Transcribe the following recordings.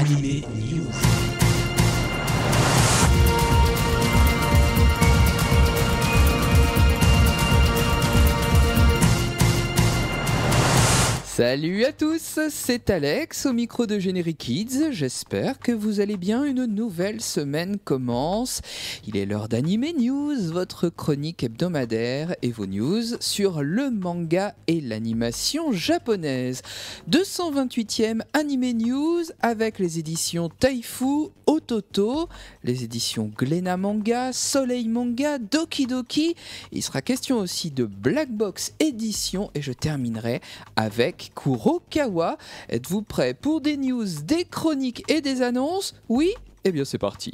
Animé News. Salut à tous, c'est Alex au micro de Générique Kids. J'espère que vous allez bien. Une nouvelle semaine commence. Il est l'heure d'Anime News, votre chronique hebdomadaire et vos news sur le manga et l'animation japonaise. 228e Anime News avec les éditions Taifu, Ototo, les éditions Glénat Manga, Soleil Manga, Doki Doki. Il sera question aussi de Black Box Édition et je terminerai avec Kurokawa. Êtes-vous prêts pour des news, des chroniques et des annonces ? Oui ? Eh bien c'est parti.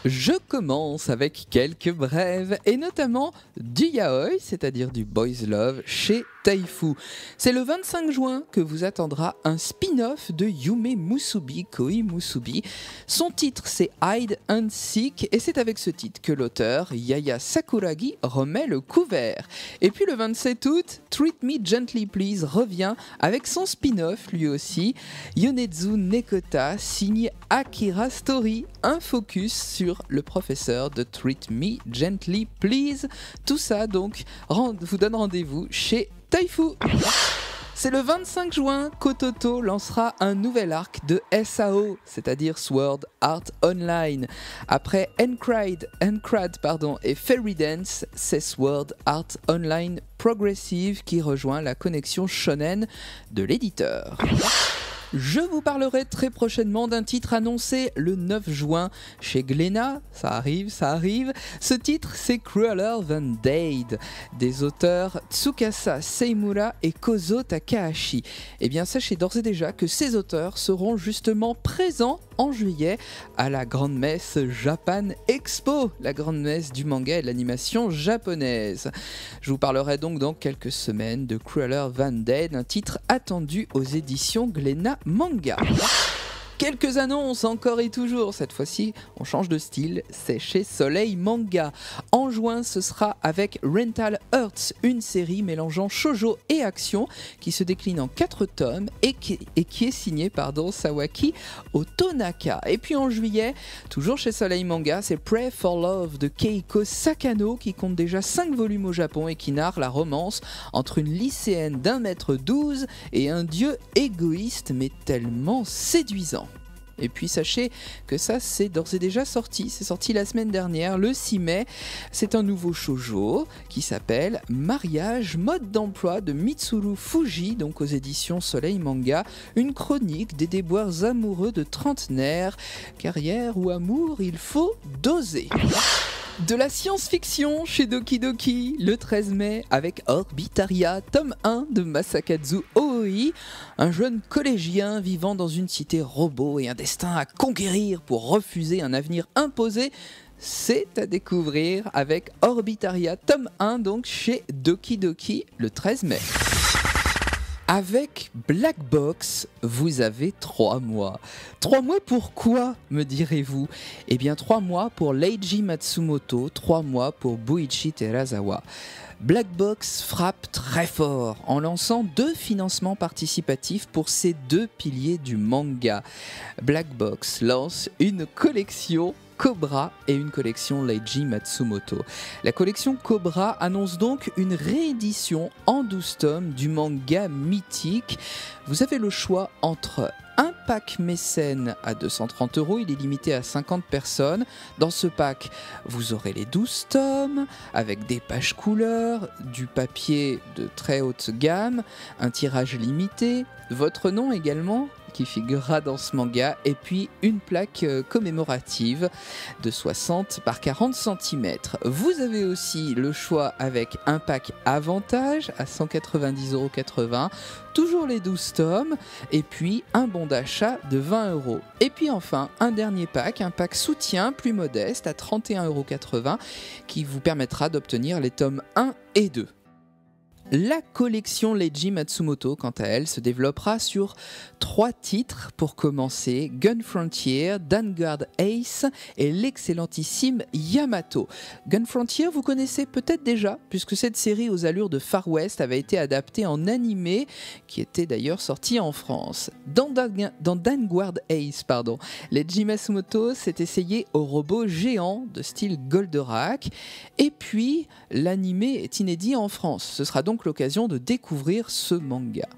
Je commence avec quelques brèves et notamment du yaoi, c'est-à-dire du boys love chez Taifu. C'est le 25 juin que vous attendra un spin-off de Yume Musubi Koi Musubi. Son titre c'est Hide and Seek et c'est avec ce titre que l'auteur Yaya Sakuragi remet le couvert. Et puis le 27 août, Treat Me Gently Please revient avec son spin-off lui aussi, Yonetsu Nekota signe Akira Story, un focus sur le professeur de Treat Me Gently Please. Tout ça donc vous donne rendez-vous chez Taifu. C'est le 25 juin qu'Ototo lancera un nouvel arc de SAO, c'est-à-dire Sword Art Online. Après Encrad et Fairy Dance, c'est Sword Art Online Progressive qui rejoint la connexion shonen de l'éditeur. Je vous parlerai très prochainement d'un titre annoncé le 9 juin chez Glénat. Ça arrive. Ce titre, c'est Crueler Than Dead, des auteurs Tsukasa Seimura et Kozo Takahashi. Eh bien, sachez d'ores et déjà que ces auteurs seront justement présents en juillet à la grande messe Japan Expo, la grande messe du manga et de l'animation japonaise. Je vous parlerai donc dans quelques semaines de Crueler Than Dead, un titre attendu aux éditions Glénat Manga. Quelques annonces encore et toujours, cette fois-ci on change de style, c'est chez Soleil Manga. En juin ce sera avec Rental Hearts, une série mélangeant shoujo et action qui se décline en 4 tomes et qui est signée Sawaki Otonaka. Et puis en juillet, toujours chez Soleil Manga, c'est Pray for Love de Keiko Sakano qui compte déjà 5 volumes au Japon et qui narre la romance entre une lycéenne d'1m12 et un dieu égoïste mais tellement séduisant. Et puis sachez que ça c'est d'ores et déjà sorti, c'est sorti la semaine dernière, le 6 mai, c'est un nouveau shoujo qui s'appelle Mariage, mode d'emploi de Mitsuru Fuji, donc aux éditions Soleil Manga, une chronique des déboires amoureux de trentenaires, carrière ou amour, il faut doser. De la science-fiction chez Doki Doki, le 13 mai, avec Orbitaria, tome 1 de Masakazu Ooi, un jeune collégien vivant dans une cité robot et un destin à conquérir pour refuser un avenir imposé. C'est à découvrir avec Orbitaria, tome 1, donc chez Doki Doki, le 13 mai. Avec Black Box, vous avez 3 mois. 3 mois pourquoi, me direz-vous ? Eh bien 3 mois pour Leiji Matsumoto, 3 mois pour Buichi Terasawa. Black Box frappe très fort en lançant 2 financements participatifs pour ces 2 piliers du manga. Black Box lance une collection Cobra et une collection Leiji Matsumoto. La collection Cobra annonce donc une réédition en 12 tomes du manga mythique. Vous avez le choix entre un pack mécène à 230 €, il est limité à 50 personnes. Dans ce pack, vous aurez les 12 tomes avec des pages couleurs, du papier de très haute gamme, un tirage limité, votre nom également qui figurera dans ce manga et puis une plaque commémorative de 60 par 40 cm. Vous avez aussi le choix avec un pack avantage à 190,80 €, toujours les 12 tomes et puis un bon d'achat de 20 €. Et puis enfin un dernier pack, un pack soutien plus modeste à 31,80 € qui vous permettra d'obtenir les tomes 1 et 2. La collection Leiji Matsumoto, quant à elle, se développera sur 3 titres pour commencer: Gun Frontier, Vanguard Ace et l'excellentissime Yamato. Gun Frontier, vous connaissez peut-être déjà, puisque cette série aux allures de Far West avait été adaptée en animé, qui était d'ailleurs sorti en France. Dans Vanguard Ace, Leiji Matsumoto s'est essayé au robot géant de style Goldorak, et puis l'animé est inédit en France. Ce sera donc l'occasion de découvrir ce manga.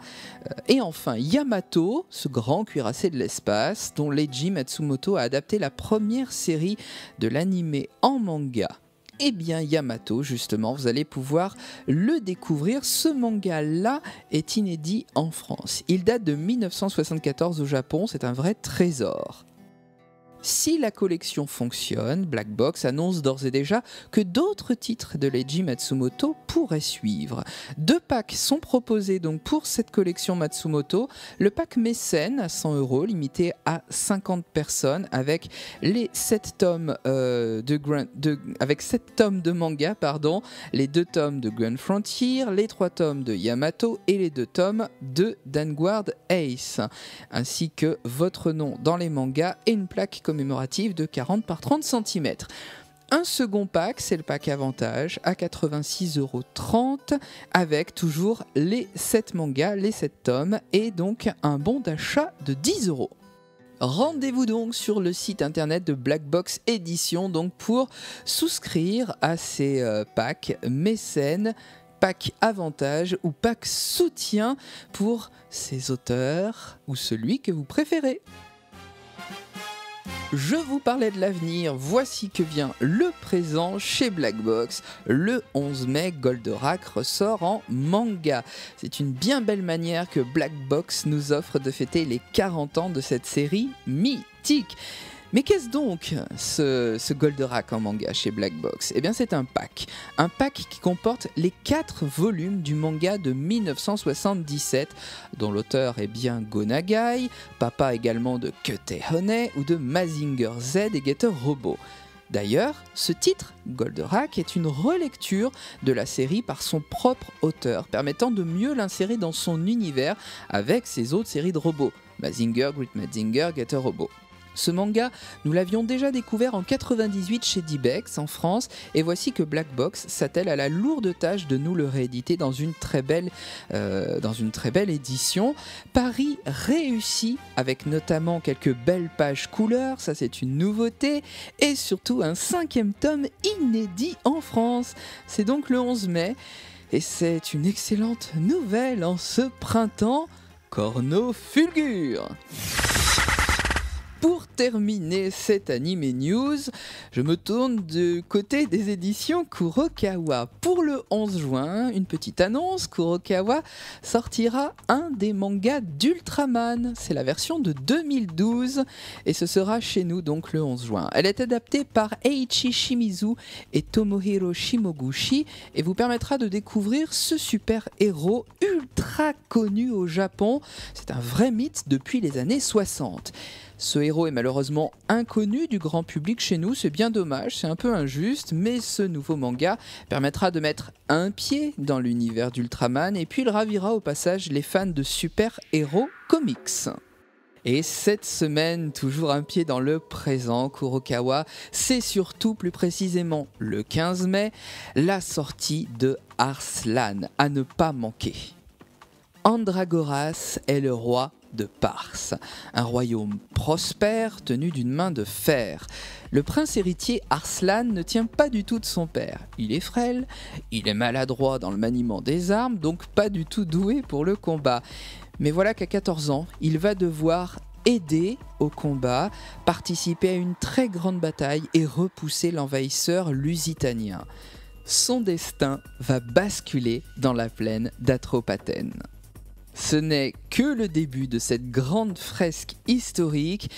Et enfin, Yamato, ce grand cuirassé de l'espace, dont Leiji Matsumoto a adapté la première série de l'animé en manga. Eh bien, Yamato, justement, vous allez pouvoir le découvrir. Ce manga-là est inédit en France. Il date de 1974 au Japon, c'est un vrai trésor. Si la collection fonctionne, Black Box annonce d'ores et déjà que d'autres titres de Leiji Matsumoto pourraient suivre. 2 packs sont proposés donc pour cette collection Matsumoto. Le pack mécène à 100 €, limité à 50 personnes, avec les 7 tomes avec 7 tomes de manga, les 2 tomes de Gun Frontier, les 3 tomes de Yamato et les 2 tomes de Vanguard Ace, ainsi que votre nom dans les mangas et une plaque commémorative de 40 par 30 cm. Un second pack, c'est le pack Avantage, à 86,30 € avec toujours les 7 mangas, les 7 tomes, et donc un bon d'achat de 10 €. Rendez-vous donc sur le site internet de Black Box Édition donc pour souscrire à ces packs mécènes, pack Avantage ou pack Soutien pour ces auteurs ou celui que vous préférez. Je vous parlais de l'avenir, voici que vient le présent chez Black Box. Le 11 mai, Goldorak ressort en manga. C'est une bien belle manière que Black Box nous offre de fêter les 40 ans de cette série mythique. Mais qu'est-ce donc ce Goldorak en manga chez Black Box ? Eh bien c'est un pack qui comporte les 4 volumes du manga de 1977, dont l'auteur est bien Go Nagai, papa également de Kute Hone ou de Mazinger Z et Getter Robo. D'ailleurs, ce titre, Goldorak, est une relecture de la série par son propre auteur, permettant de mieux l'insérer dans son univers avec ses autres séries de robots, Mazinger, Great Mazinger, Getter Robo. Ce manga, nous l'avions déjà découvert en 98 chez Dybex en France, et voici que Black Box s'attelle à la lourde tâche de nous le rééditer dans une très belle édition. Pari réussi, avec notamment quelques belles pages couleurs, ça c'est une nouveauté, et surtout un 5e tome inédit en France. C'est donc le 11 mai, et c'est une excellente nouvelle en ce printemps. Corno fulgure. Pour terminer cette anime news, je me tourne du côté des éditions Kurokawa. Pour le 11 juin, une petite annonce, Kurokawa sortira un des mangas d'Ultraman. C'est la version de 2012 et ce sera chez nous donc le 11 juin. Elle est adaptée par Eiichi Shimizu et Tomohiro Shimoguchi et vous permettra de découvrir ce super héros ultra connu au Japon. C'est un vrai mythe depuis les années 60. Ce héros est malheureusement inconnu du grand public chez nous, c'est bien dommage, c'est un peu injuste, mais ce nouveau manga permettra de mettre un pied dans l'univers d'Ultraman et puis il ravira au passage les fans de super-héros comics. Et cette semaine, toujours un pied dans le présent, Kurokawa, c'est surtout plus précisément le 15 mai, la sortie de Arslan, à ne pas manquer. Andragoras est le roi de Pars, un royaume prospère tenu d'une main de fer. Le prince héritier Arslan ne tient pas du tout de son père. Il est frêle, il est maladroit dans le maniement des armes, donc pas du tout doué pour le combat. Mais voilà qu'à 14 ans, il va devoir aider au combat, participer à une très grande bataille et repousser l'envahisseur lusitanien. Son destin va basculer dans la plaine d'Atropatène. Ce n'est que le début de cette grande fresque historique.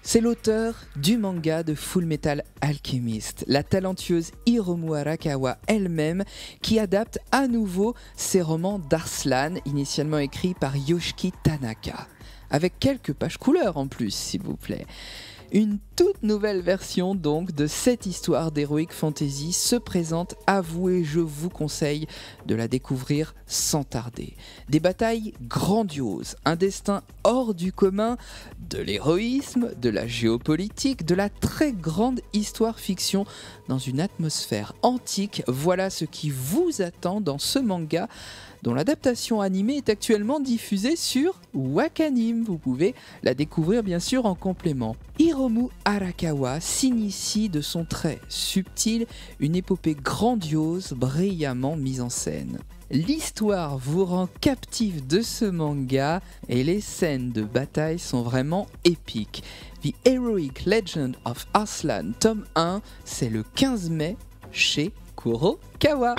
C'est l'auteur du manga de Full Metal Alchemist, la talentueuse Hiromu Arakawa elle-même, qui adapte à nouveau ses romans d'Arslan, initialement écrits par Yoshiki Tanaka. Avec quelques pages couleurs en plus, s'il vous plaît. Une toute nouvelle version donc de cette histoire d'Heroic Fantasy se présente à vous et je vous conseille de la découvrir sans tarder. Des batailles grandioses, un destin hors du commun, de l'héroïsme, de la géopolitique, de la très grande histoire fiction dans une atmosphère antique, voilà ce qui vous attend dans ce manga dont l'adaptation animée est actuellement diffusée sur Wakanim. Vous pouvez la découvrir bien sûr en complément. Hiromu Arakawa s'initie de son trait subtil, une épopée grandiose, brillamment mise en scène. L'histoire vous rend captif de ce manga et les scènes de bataille sont vraiment épiques. The Heroic Legend of Arslan, tome 1, c'est le 15 mai chez Kurokawa.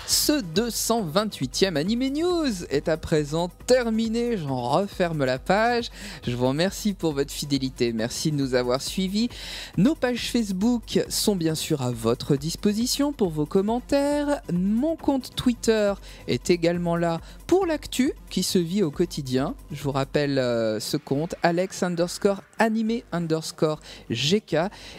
Ce 228e Anime News est à présent terminé, j'en referme la page. Je vous remercie pour votre fidélité, merci de nous avoir suivis. Nos pages Facebook sont bien sûr à votre disposition pour vos commentaires. Mon compte Twitter est également là pour l'actu qui se vit au quotidien. Je vous rappelle ce compte, Alex_anime_GK.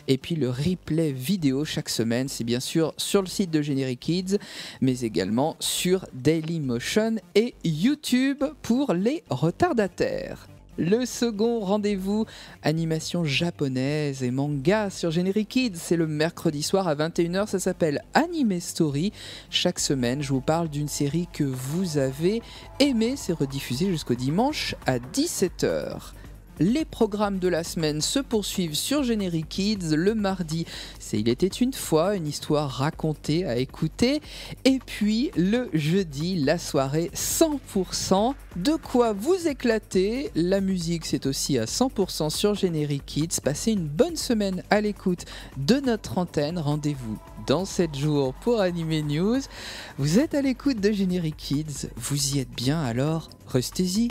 Et puis le replay vidéo chaque semaine, c'est bien sûr sur le site de Generic Kids, mais également sur Dailymotion et YouTube pour les retardataires. Le second rendez-vous animation japonaise et manga sur Generic Kids, c'est le mercredi soir à 21h, ça s'appelle Anime Story. Chaque semaine, je vous parle d'une série que vous avez aimée, c'est rediffusé jusqu'au dimanche à 17h. Les programmes de la semaine se poursuivent sur Generic Kids. Le mardi, c'est Il était une fois, une histoire racontée à écouter. Et puis le jeudi, la soirée 100%. De quoi vous éclater. La musique, c'est aussi à 100% sur Generic Kids. Passez une bonne semaine à l'écoute de notre antenne. Rendez-vous dans 7 jours pour Anime News. Vous êtes à l'écoute de Generic Kids. Vous y êtes bien, alors restez-y.